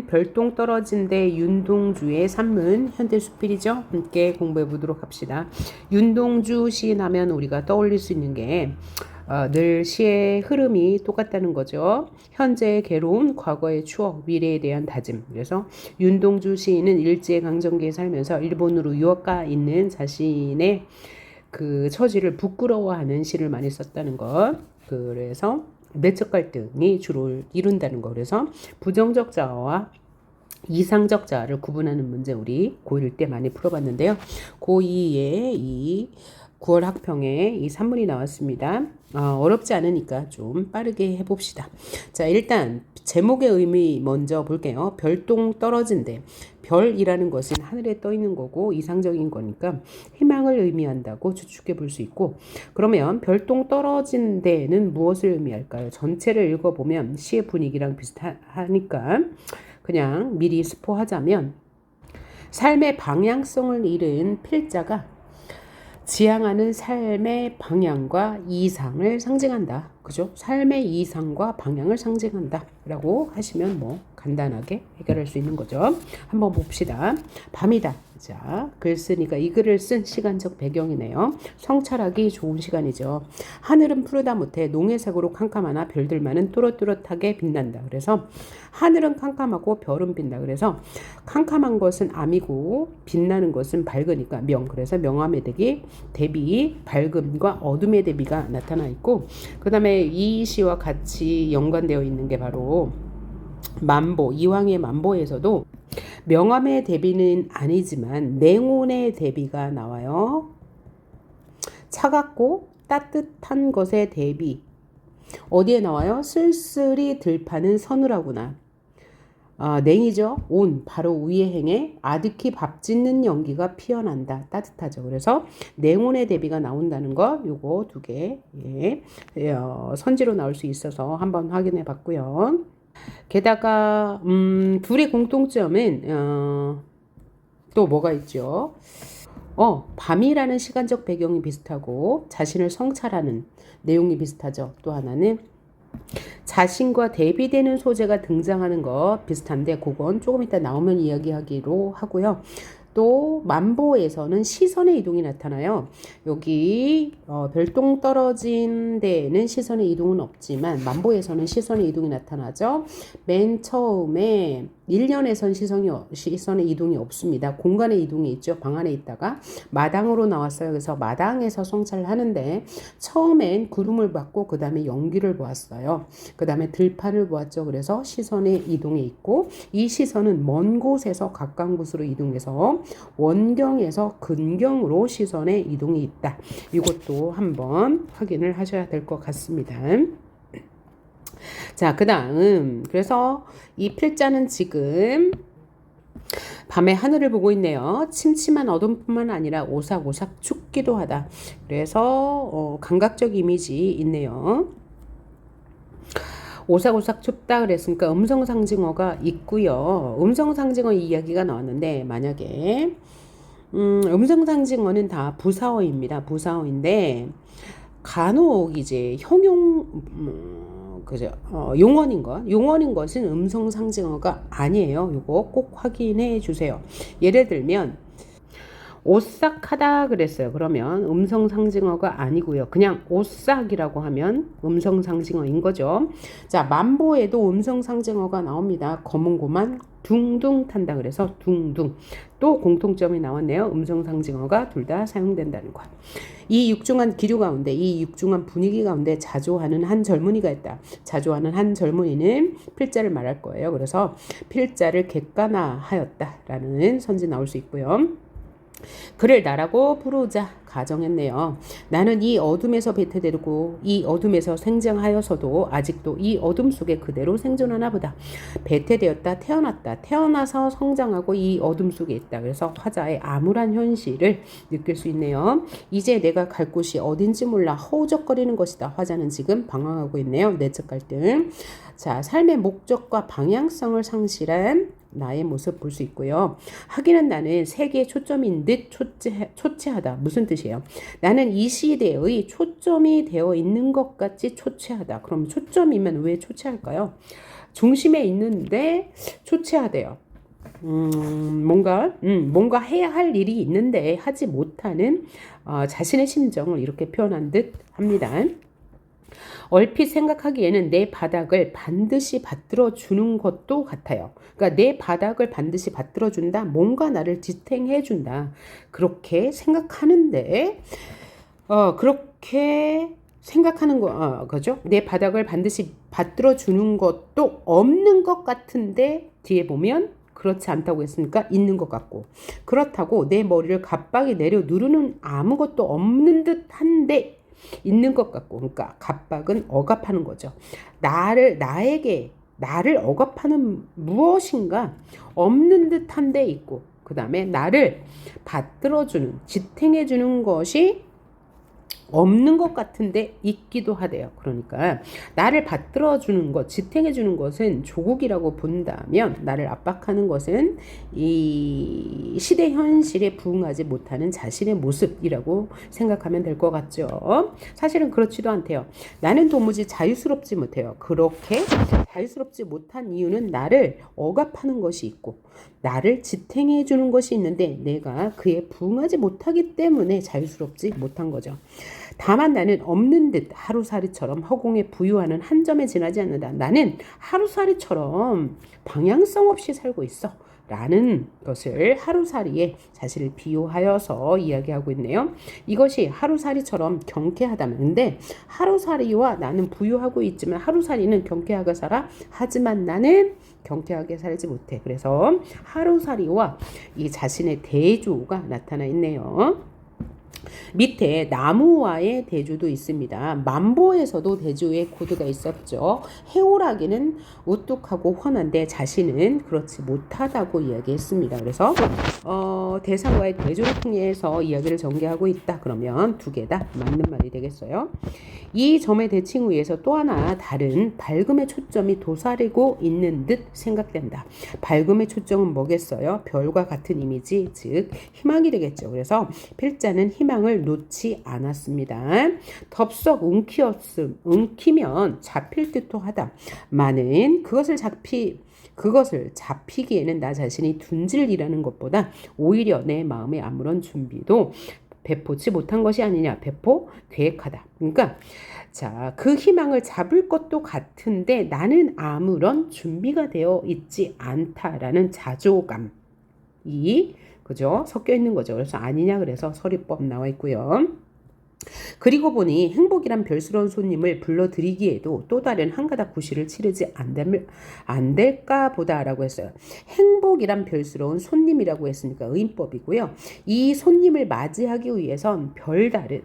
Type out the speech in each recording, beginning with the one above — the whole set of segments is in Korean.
별똥 떨어진데 윤동주의 산문 현대수필이죠. 함께 공부해 보도록 합시다. 윤동주 시인하면 우리가 떠올릴 수 있는 게 늘 시의 흐름이 똑같다는 거죠. 현재의 괴로움, 과거의 추억, 미래에 대한 다짐. 그래서 윤동주 시인은 일제강점기에 살면서 일본으로 유학가 있는 자신의 그 처지를 부끄러워하는 시를 많이 썼다는 것. 그래서 내적 갈등이 주로 이룬다는 거. 그래서 부정적 자아와 이상적 자아를 구분하는 문제 우리 고1 때 많이 풀어봤는데요. 고2의 이 9월 학평에 이 산문이 나왔습니다. 어렵지 않으니까 좀 빠르게 해봅시다. 자, 일단 제목의 의미 먼저 볼게요. 별똥 떨어진대. 별이라는 것은 하늘에 떠 있는 거고 이상적인 거니까 희망을 의미한다고 추측해 볼 수 있고, 그러면 별똥 떨어진 데는 무엇을 의미할까요? 전체를 읽어보면 시의 분위기랑 비슷하니까 그냥 미리 스포하자면, 삶의 방향성을 잃은 필자가 지향하는 삶의 방향과 이상을 상징한다. 그죠? 삶의 이상과 방향을 상징한다 라고 하시면 뭐 간단하게 해결할 수 있는 거죠. 한번 봅시다. 밤이다. 자, 글 쓰니까 이 글을 쓴 시간적 배경이네요. 성찰하기 좋은 시간이죠. 하늘은 푸르다 못해 농해색으로 캄캄하나 별들만은 또렷또렷하게 빛난다. 그래서 하늘은 캄캄하고 별은 빛나. 그래서 캄캄한 것은 암이고 빛나는 것은 밝으니까 명. 그래서 명암의 대비 밝음과 어둠의 대비가 나타나 있고, 그 다음에 이 시와 같이 연관되어 있는 게 바로 만보, 이황의 만보에서도 명암의 대비는 아니지만 냉온의 대비가 나와요. 차갑고 따뜻한 것의 대비. 어디에 나와요? 쓸쓸히 들파는 서늘하구나. 냉이죠. 온, 바로 위의 행에 아득히 밥 짓는 연기가 피어난다. 따뜻하죠. 그래서 냉온의 대비가 나온다는 것, 요거 두 개, 선지로 나올 수 있어서 한번 확인해 봤고요. 게다가 둘의 공통점은 또 뭐가 있죠? 밤이라는 시간적 배경이 비슷하고 자신을 성찰하는 내용이 비슷하죠. 또 하나는 자신과 대비되는 소재가 등장하는 거 비슷한데, 그건 조금 이따 나오면 이야기하기로 하고요. 또 만보에서는 시선의 이동이 나타나요. 여기 별똥 떨어진 데에는 시선의 이동은 없지만 만보에서는 시선의 이동이 나타나죠. 맨 처음에 1년에선 시선의 이동이 없습니다. 공간의 이동이 있죠. 방 안에 있다가 마당으로 나왔어요. 그래서 마당에서 성찰을 하는데, 처음엔 구름을 봤고 그 다음에 연기를 보았어요. 그 다음에 들판을 보았죠. 그래서 시선의 이동이 있고, 이 시선은 먼 곳에서 가까운 곳으로 이동해서 원경에서 근경으로 시선의 이동이 있다. 이것도 한번 확인을 하셔야 될 것 같습니다. 자, 그 다음, 그래서 이 필자는 지금 밤에 하늘을 보고 있네요. 침침한 어둠뿐만 아니라 오삭오삭 춥기도 하다. 그래서 감각적 이미지 있네요. 오삭오삭 춥다 그랬으니까 음성상징어가 있고요. 음성상징어 이야기가 나왔는데, 만약에 음성상징어는 다 부사어입니다. 부사어인데 간혹 이제 형용 그죠? 용언인 것은 음성상징어가 아니에요. 이거 꼭 확인해 주세요. 예를 들면 오싹하다 그랬어요. 그러면 음성상징어가 아니고요. 그냥 오싹이라고 하면 음성상징어인 거죠. 자, 만보에도 음성상징어가 나옵니다. 검은고만 둥둥 탄다 그래서 둥둥. 또 공통점이 나왔네요. 음성상징어가 둘 다 사용된다는 것. 이 육중한 기류 가운데, 이 육중한 분위기 가운데 자조하는 한 젊은이가 있다. 자조하는 한 젊은이는 필자를 말할 거예요. 그래서 필자를 객관화하였다라는 선지 나올 수 있고요. 그를 나라고 부르자 가정했네요. 나는 이 어둠에서 배태되고 이 어둠에서 생장하여서도 아직도 이 어둠 속에 그대로 생존하나 보다. 배태되었다, 태어났다, 태어나서 성장하고 이 어둠 속에 있다. 그래서 화자의 암울한 현실을 느낄 수 있네요. 이제 내가 갈 곳이 어딘지 몰라 허우적거리는 것이다. 화자는 지금 방황하고 있네요. 내적 갈등. 자, 삶의 목적과 방향성을 상실한 나의 모습 볼 수 있고요. 하기는 나는 세계에 초점인 듯 초췌하다. 무슨 뜻이에요? 나는 이 시대의 초점이 되어 있는 것 같이 초췌하다. 그럼 초점이면 왜 초췌할까요? 중심에 있는데 초췌하대요. 뭔가 해야 할 일이 있는데 하지 못하는 자신의 심정을 이렇게 표현한 듯 합니다. 얼핏 생각하기에는 내 바닥을 반드시 받들어 주는 것도 같아요. 그러니까 내 바닥을 반드시 받들어 준다. 뭔가 나를 지탱해 준다. 그렇게 생각하는데 그렇게 생각하는 거죠. 내 바닥을 반드시 받들어 주는 것도 없는 것 같은데 뒤에 보면 그렇지 않다고 했으니까 있는 것 같고, 그렇다고 내 머리를 갑박이 내려 누르는 아무것도 없는 듯 한데 있는 것 같고, 그러니까 갑박은 억압하는 거죠. 나를 억압하는 무엇인가 없는 듯한데 있고, 그 다음에 나를 받들어주는, 지탱해주는 것이 없는 것 같은데 있기도 하대요. 그러니까 나를 받들어주는 것, 지탱해주는 것은 조국이라고 본다면, 나를 압박하는 것은 이 시대 현실에 부응하지 못하는 자신의 모습이라고 생각하면 될 것 같죠. 사실은 그렇지도 않대요. 나는 도무지 자유스럽지 못해요. 그렇게 자유스럽지 못한 이유는 나를 억압하는 것이 있고 나를 지탱해주는 것이 있는데 내가 그에 부응하지 못하기 때문에 자유스럽지 못한 거죠. 다만 나는 없는 듯 하루살이처럼 허공에 부유하는 한 점에 지나지 않는다. 나는 하루살이처럼 방향성 없이 살고 있어. 라는 것을 하루살이에 자신을 비유하여서 이야기하고 있네요. 이것이 하루살이처럼 경쾌하다면, 근데 하루살이와 나는 부유하고 있지만 하루살이는 경쾌하게 살아. 하지만 나는 경쾌하게 살지 못해. 그래서 하루살이와 이 자신의 대조가 나타나 있네요. 밑에 나무와의 대조도 있습니다. 만보에서도 대조의 코드가 있었죠. 해오라기는 우뚝하고 훤한데 자신은 그렇지 못하다고 이야기했습니다. 그래서 대상과의 대조를 통해서 이야기를 전개하고 있다. 그러면 두 개 다 맞는 말이 되겠어요. 이 점의 대칭 위에서 또 하나 다른 밝음의 초점이 도사리고 있는 듯 생각된다. 밝음의 초점은 뭐겠어요? 별과 같은 이미지, 즉 희망이 되겠죠. 그래서 필자는 희망을 놓지 않았습니다. 덥석 움키면 잡힐 듯도 하다. 많은 그것을 잡히기에는 나 자신이 둔질이라는 것보다 오히려 내 마음에 아무런 준비도 배포치 못한 것이 아니냐. 배포 계획하다. 그러니까 그 희망을 잡을 것도 같은데 나는 아무런 준비가 되어 있지 않다라는 자조감이 그죠? 섞여 있는 거죠. 그래서 아니냐 그래서 서리법 나와 있고요. 그리고 보니 행복이란 별스러운 손님을 불러들이기에도 또 다른 한 가닥 구실을 치르지 안 될까 보다라고 했어요. 행복이란 별스러운 손님이라고 했으니까 의인법이고요. 이 손님을 맞이하기 위해선 별다른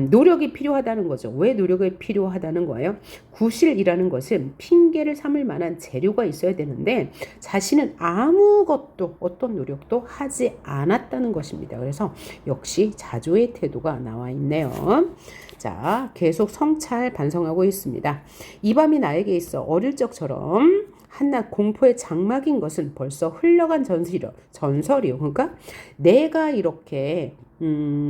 노력이 필요하다는 거죠. 왜 노력이 필요하다는 거예요? 구실이라는 것은 핑계를 삼을 만한 재료가 있어야 되는데 자신은 아무것도 어떤 노력도 하지 않았다는 것입니다. 그래서 역시 자조의 태도가 나와 있네요. 자, 계속 성찰 반성하고 있습니다. 이 밤이 나에게 있어 어릴 적처럼 한낱 공포의 장막인 것은 벌써 흘러간 전설이요. 그러니까 내가 이렇게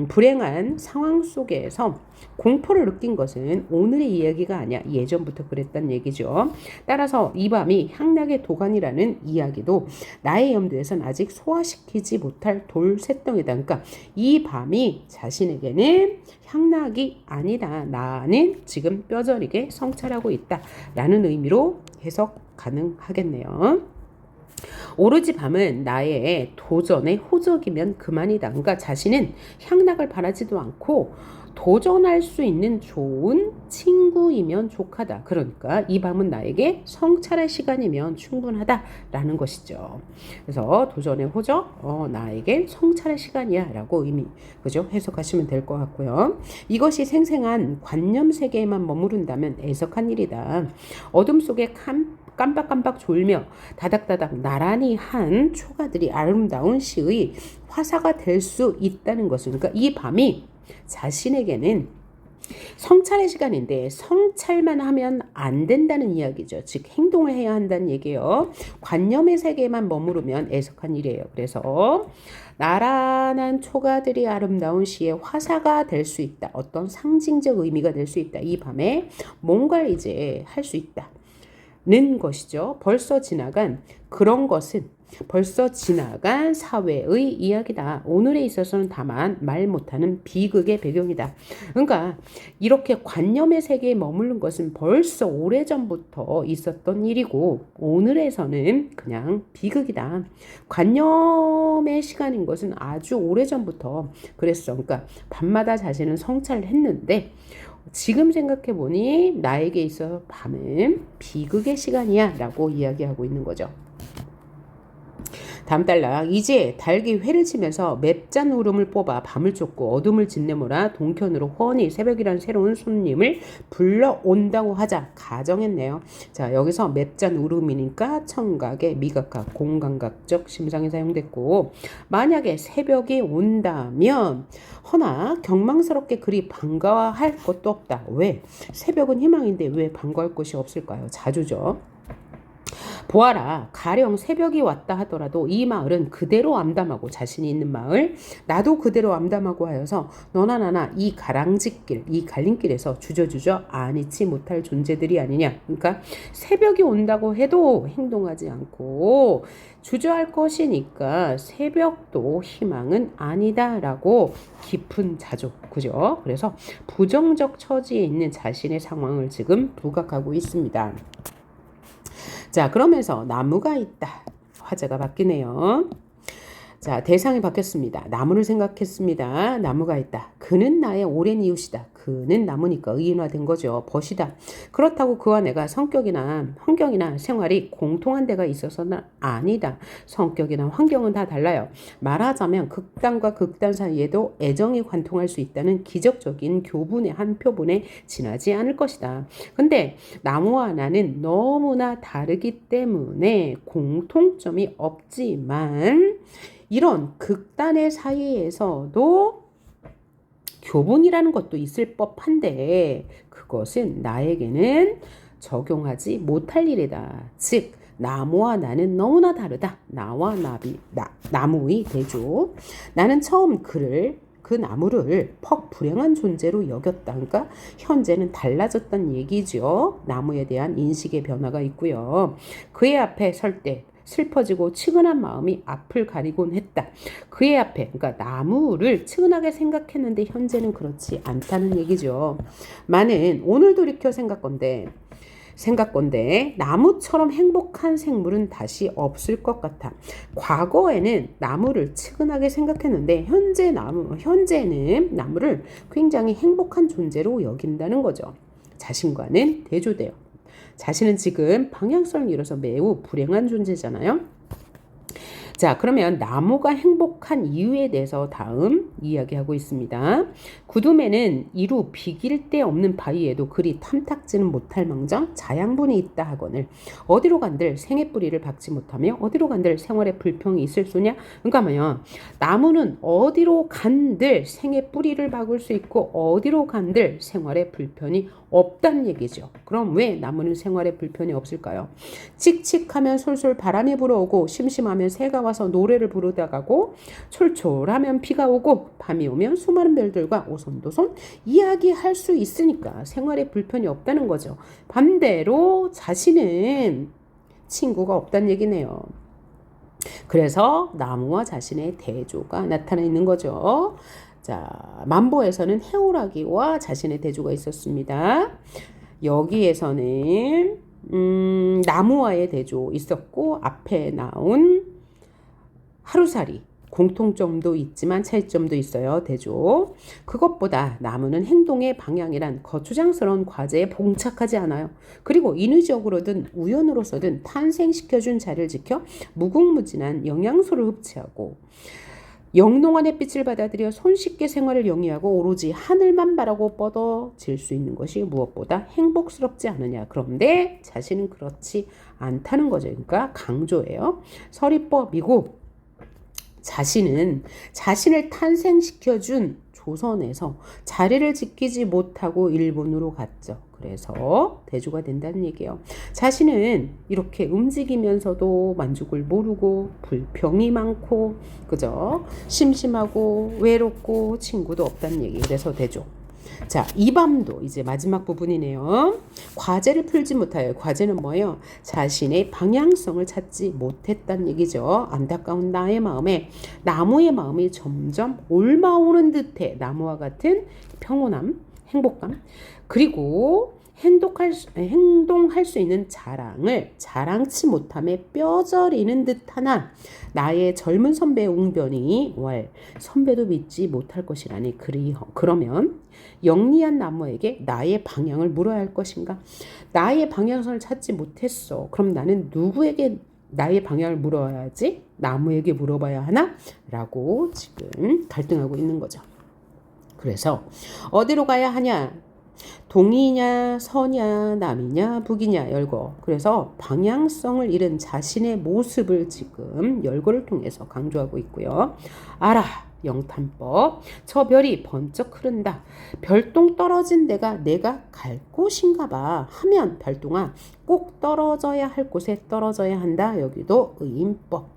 불행한 상황 속에서 공포를 느낀 것은 오늘의 이야기가 아니야. 예전부터 그랬단 얘기죠. 따라서 이 밤이 향락의 도가니라는 이야기도 나의 염두에선 아직 소화시키지 못할 돌쇠덩이다. 그러니까 이 밤이 자신에게는 향락이 아니다. 나는 지금 뼈저리게 성찰하고 있다. 라는 의미로 해석 가능하겠네요. 오로지 밤은 나의 도전의 호적이면 그만이다. 그러니까 자신은 향락을 바라지도 않고 도전할 수 있는 좋은 친구이면 족하다. 그러니까 이 밤은 나에게 성찰의 시간이면 충분하다라는 것이죠. 그래서 도전의 호적, 나에게 성찰의 시간이야 라고 그죠? 해석하시면 될 것 같고요. 이것이 생생한 관념 세계에만 머무른다면 애석한 일이다. 어둠 속에 깜빡깜빡 졸며 다닥다닥 나란히 한 초가들이 아름다운 시의 화사가 될 수 있다는 것은, 그러니까 이 밤이 자신에게는 성찰의 시간인데 성찰만 하면 안 된다는 이야기죠. 즉 행동을 해야 한다는 얘기예요. 관념의 세계에만 머무르면 애석한 일이에요. 그래서 나란한 초가들이 아름다운 시의 화사가 될 수 있다. 어떤 상징적 의미가 될 수 있다. 이 밤에 뭔가를 이제 할 수 있다. 것이죠. 벌써 지나간 그런 것은 벌써 지나간 사회의 이야기다. 오늘에 있어서는 다만 말 못하는 비극의 배경이다. 그러니까 이렇게 관념의 세계에 머무른 것은 벌써 오래전부터 있었던 일이고 오늘에서는 그냥 비극이다. 관념의 시간인 것은 아주 오래전부터 그랬어. 그러니까 밤마다 자신은 성찰을 했는데 지금 생각해보니 나에게 있어 밤은 비극의 시간이야 라고 이야기하고 있는 거죠. 다음 단락. 이제 닭이 회를 치면서 맵잔 울음을 뽑아 밤을 쫓고 어둠을 짓내모라 동편으로 훤히 새벽이라는 새로운 손님을 불러온다고 하자 가정했네요. 자, 여기서 맵잔 울음이니까 청각의 미각각, 공감각적 심상이 사용됐고 만약에 새벽이 온다면 허나 경망스럽게 그리 반가워할 것도 없다. 왜? 새벽은 희망인데 왜 반가워할 것이 없을까요? 자주죠. 보아라, 가령 새벽이 왔다 하더라도 이 마을은 그대로 암담하고 자신이 있는 마을, 나도 그대로 암담하고 하여서 너나 나나 이 가랑짓길, 이 갈림길에서 주저주저 아니치 못할 존재들이 아니냐. 그러니까 새벽이 온다고 해도 행동하지 않고 주저할 것이니까 새벽도 희망은 아니다라고 깊은 자족, 그죠? 그래서 부정적 처지에 있는 자신의 상황을 지금 부각하고 있습니다. 자, 그러면서 나무가 있다. 화제가 바뀌네요. 자, 대상이 바뀌었습니다. 나무를 생각했습니다. 나무가 있다. 그는 나의 오랜 이웃이다. 그는 나무니까 의인화된 거죠. 벗이다. 그렇다고 그와 내가 성격이나 환경이나 생활이 공통한 데가 있어서는 아니다. 성격이나 환경은 다 달라요. 말하자면 극단과 극단 사이에도 애정이 관통할 수 있다는 기적적인 교분의 한 표본에 지나지 않을 것이다. 근데 나무와 나는 너무나 다르기 때문에 공통점이 없지만 이런 극단의 사이에서도 교분이라는 것도 있을 법한데 그것은 나에게는 적용하지 못할 일이다. 즉 나무와 나는 너무나 다르다. 나와 나무의 대조. 나는 처음 그 나무를 퍽 불행한 존재로 여겼다. 그러니까 현재는 달라졌다는 얘기죠. 나무에 대한 인식의 변화가 있고요. 그의 앞에 설 때 슬퍼지고 측은한 마음이 앞을 가리곤 했다. 그의 앞에, 그러니까 나무를 측은하게 생각했는데 현재는 그렇지 않다는 얘기죠. 많은 오늘 돌이켜 생각건데 나무처럼 행복한 생물은 다시 없을 것 같아. 과거에는 나무를 측은하게 생각했는데 현재는 나무를 굉장히 행복한 존재로 여긴다는 거죠. 자신과는 대조돼요. 자신은 지금 방향성을 잃어서 매우 불행한 존재잖아요. 자, 그러면 나무가 행복한 이유에 대해서 다음 이야기하고 있습니다. 구둠에는 이루 비길 데 없는 바위에도 그리 탐탁지는 못할 망정 자양분이 있다 하거늘 어디로 간들 생의 뿌리를 박지 못하며 어디로 간들 생활에 불평이 있을 소냐? 그러니까 뭐냐? 나무는 어디로 간들 생의 뿌리를 박을 수 있고 어디로 간들 생활에 불편이 없다는 얘기죠. 그럼 왜 나무는 생활에 불편이 없을까요? 칙칙하면 솔솔 바람이 불어오고 심심하면 새가 와서 노래를 부르다 가고 촐촐하면 비가 오고 밤이 오면 수많은 별들과 오손도손 이야기할 수 있으니까 생활에 불편이 없다는 거죠. 반대로 자신은 친구가 없다는 얘기네요. 그래서 나무와 자신의 대조가 나타나 있는 거죠. 자, 만보에서는 해오라기와 자신의 대조가 있었습니다. 여기에서는 나무와의 대조 있었고 앞에 나온 하루살이 공통점도 있지만 차이점도 있어요. 대조. 그것보다 나무는 행동의 방향이란 거추장스러운 과제에 봉착하지 않아요. 그리고 인위적으로든 우연으로서든 탄생시켜준 자리를 지켜 무궁무진한 영양소를 흡수하고 영롱한 햇빛을 받아들여 손쉽게 생활을 영위하고 오로지 하늘만 바라고 뻗어질 수 있는 것이 무엇보다 행복스럽지 않느냐. 그런데 자신은 그렇지 않다는 거죠. 그러니까 강조예요. 서리법이고 자신은 자신을 탄생시켜준 조선에서 자리를 지키지 못하고 일본으로 갔죠. 그래서 대조가 된다는 얘기예요. 자신은 이렇게 움직이면서도 만족을 모르고 불평이 많고 그죠? 심심하고 외롭고 친구도 없다는 얘기. 그래서 대조. 자, 이 밤도 이제 마지막 부분이네요. 과제를 풀지 못하여, 과제는 뭐예요? 자신의 방향성을 찾지 못했다는 얘기죠. 안타까운 나의 마음에, 나무의 마음이 점점 옮아오는 듯해. 나무와 같은 평온함, 행복감, 그리고 행동할 수 있는 자랑을 자랑치 못함에 뼈저리는 듯하나 나의 젊은 선배의 웅변이 선배도 믿지 못할 것이라니. 그러면 영리한 나무에게 나의 방향을 물어야 할 것인가? 나의 방향성을 찾지 못했어. 그럼 나는 누구에게 나의 방향을 물어야지? 나무에게 물어봐야 하나? 라고 지금 갈등하고 있는 거죠. 그래서 어디로 가야 하냐? 동이냐 서냐 남이냐 북이냐 열거. 그래서 방향성을 잃은 자신의 모습을 지금 열거를 통해서 강조하고 있고요. 알아 영탄법. 저 별이 번쩍 흐른다. 별똥 떨어진 데가 내가 갈 곳인가 봐 하면 별똥아 꼭 떨어져야 할 곳에 떨어져야 한다. 여기도 의인법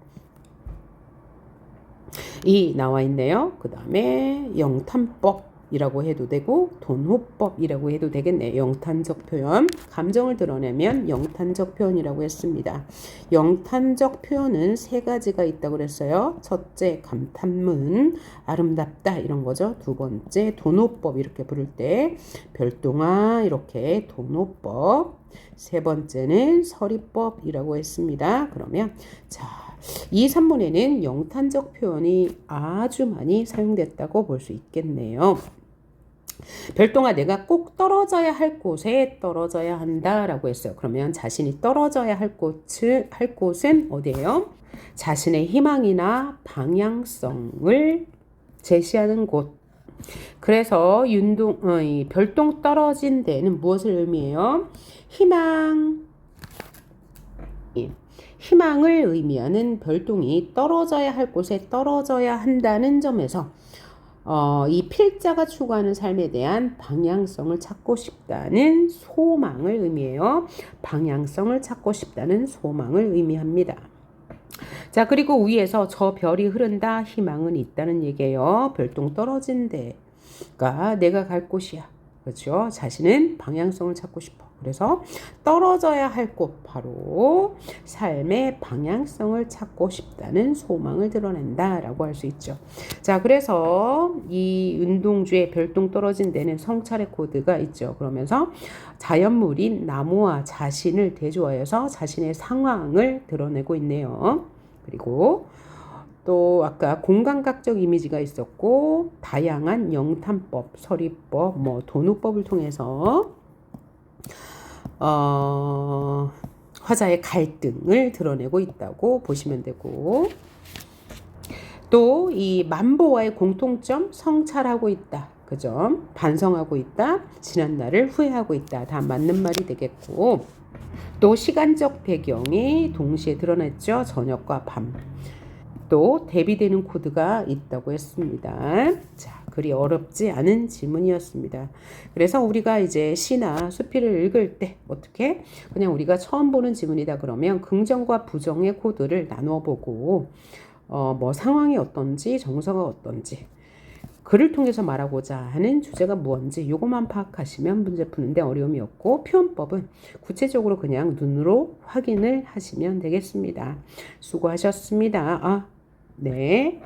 이 나와 있네요. 그 다음에 영탄법 이라고 해도 되고 돈호법이라고 해도 되겠네요. 영탄적 표현, 감정을 드러내면 영탄적 표현이라고 했습니다. 영탄적 표현은 세 가지가 있다고 그랬어요. 첫째 감탄문, 아름답다 이런 거죠. 두 번째 돈호법 이렇게 부를 때 별똥아 이렇게 돈호법. 세 번째는 서리법이라고 했습니다. 그러면 자, 이 산문에는 영탄적 표현이 아주 많이 사용됐다고 볼 수 있겠네요. 별똥아 내가 꼭 떨어져야 할 곳에 떨어져야 한다라고 했어요. 그러면 자신이 떨어져야 할 곳은 어디예요? 자신의 희망이나 방향성을 제시하는 곳. 그래서 이 별똥 떨어진 데는 무엇을 의미해요? 희망을 의미하는 별똥이 떨어져야 할 곳에 떨어져야 한다는 점에서 이 필자가 추구하는 삶에 대한 방향성을 찾고 싶다는 소망을 의미해요. 방향성을 찾고 싶다는 소망을 의미합니다. 자, 그리고 위에서 저 별이 흐른다. 희망은 있다는 얘기예요. 별똥 떨어진 데가 내가 갈 곳이야. 그렇죠? 자신은 방향성을 찾고 싶어. 그래서 떨어져야 할 곳 바로 삶의 방향성을 찾고 싶다는 소망을 드러낸다라고 할 수 있죠. 자, 그래서 이 운동주의 별똥 떨어진 데는 성찰의 코드가 있죠. 그러면서 자연물인 나무와 자신을 대조하여서 자신의 상황을 드러내고 있네요. 그리고 또 아까 공감각적 이미지가 있었고 다양한 영탄법, 서리법, 도누법을 통해서 화자의 갈등을 드러내고 있다고 보시면 되고 또 이 만보와의 공통점 성찰하고 있다. 그죠? 반성하고 있다. 지난 날을 후회하고 있다. 다 맞는 말이 되겠고 또 시간적 배경이 동시에 드러났죠. 저녁과 밤. 또 대비되는 코드가 있다고 했습니다. 자, 그리 어렵지 않은 지문이었습니다. 그래서 우리가 이제 시나 수필을 읽을 때 어떻게 그냥 우리가 처음 보는 지문이다 그러면 긍정과 부정의 코드를 나눠 보고 뭐 상황이 어떤지 정서가 어떤지 글을 통해서 말하고자 하는 주제가 무엇인지 요것만 파악하시면 문제 푸는데 어려움이 없고 표현법은 구체적으로 그냥 눈으로 확인을 하시면 되겠습니다. 수고하셨습니다. 네.